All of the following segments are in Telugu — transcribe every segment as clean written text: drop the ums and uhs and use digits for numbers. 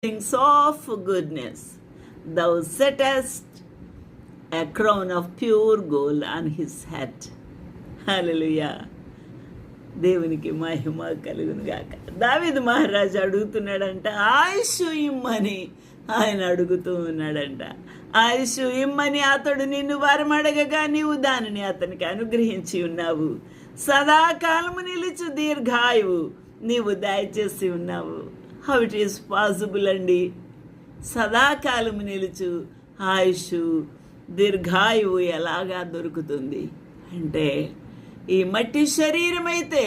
things of goodness. Thou settest a crown of pure gold on his head. హల్లెలూయా. దేవునికి మహిమ కలుగును గాక. దావీదు మహారాజు అడుగుతున్నాడంట, ఆయుష్ ఇమ్మని ఆయన అడుగుతూ ఉన్నాడంట. ఆయుష్ ఇమ్మని అతడు నిన్ను వరం అడగగా నీవు దానిని అతనికి అనుగ్రహించి ఉన్నావు. సదాకాలము నిలుచు దీర్ఘాయువు నీవు దయచేసి ఉన్నావు. హౌ ఇట్ ఈస్ పాసిబుల్ అండి? సదాకాలము నిలుచు ఆయుష్ దీర్ఘాయువు ఎలాగా దొరుకుతుంది అంటే, ఈ మట్టి శరీరం అయితే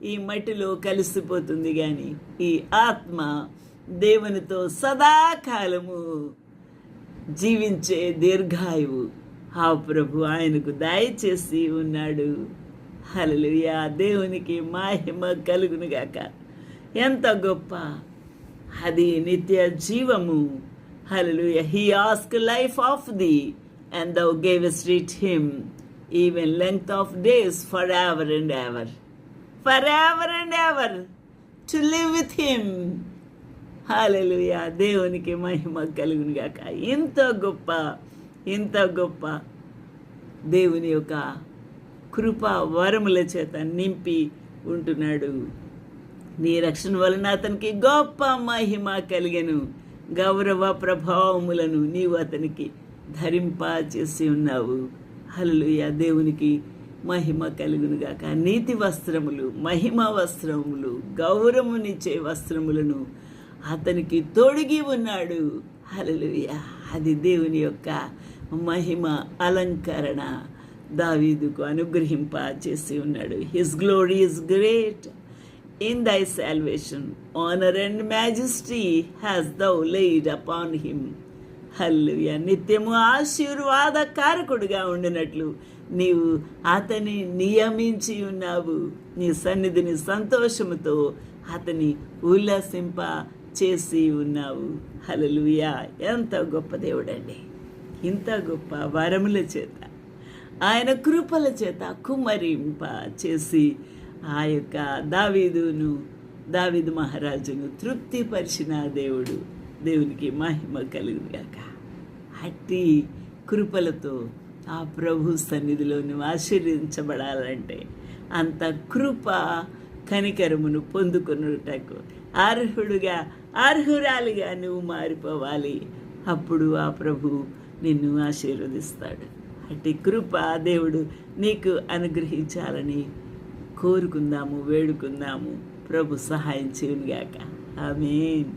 ఈ మట్టిలో కలిసిపోతుంది, కానీ ఈ ఆత్మ దేవునితో సదాకాలము జీవించే దీర్ఘాయువు ఆ ప్రభు ఆయనకు దయచేసి ఉన్నాడు. హల్లెలూయా. దేవునికి మహిమ కలుగునుగాక. ఎంత గొప్ప అది నిత్య జీవము. హల్లెలూయా. He asked life of thee and thou gavest it him, even length of days forever and ever. Forever and ever to live with him. హల్లెలూయా. దేవునికి మహిమ కలుగునుగాక. ఇంత గొప్ప దేవుని యొక్క కృప వరముల చేత నింపి ఉంటున్నాడు. నీ రక్షణ వలన అతనికి గొప్ప మహిమ కలిగెను. గౌరవ ప్రభావములను నీవు అతనికి ధరింప చేసి ఉన్నావు. హల్లెలూయా. దేవునికి మహిమ కలుగునుగాక. నీతి వస్త్రములు, మహిమ వస్త్రములు, గౌరవమునిచ్చే వస్త్రములను అతనికి తొడిగి ఉన్నాడు. హల్లెలూయా. అది దేవుని యొక్క మహిమ అలంకరణ దావీదుకు అనుగ్రహింప చేసి ఉన్నాడు. His glory is great in thy salvation, honor and majesty has thou laid upon him. హల్లెలూయా. నిత్యము ఆశీర్వాద కారకుడుగా ఉండినట్లు నీవు అతని నియమించి ఉన్నావు. నీ సన్నిధిని సంతోషముతో అతని ఉల్లాసింప చేసి ఉన్నావు. హల్లెలూయా. ఎంత గొప్ప దేవుడండి. ఇంత గొప్ప వరముల చేత, ఆయన కృపల చేత కుమ్మరింప చేసి ఆ యొక్క దావీదు మహారాజును తృప్తిపరిచిన దేవుడు. దేవునికి మహిమ కలుగుగాక. అట్టి కృపలతో ఆ ప్రభు సన్నిధిలో నువ్వు ఆశీర్వదించబడాలంటే అంత కృప కనికరమును పొందుకొనుటకు అర్హురాలిగా నువ్వు మారిపోవాలి. అప్పుడు ఆ ప్రభు నిన్ను ఆశీర్వదిస్తాడు. అట్టి కృప దేవుడు నీకు అనుగ్రహించాలని కోరుకుందాము, వేడుకుందాము. ప్రభు సహాయం చేయునుగాక. ఆమేన్.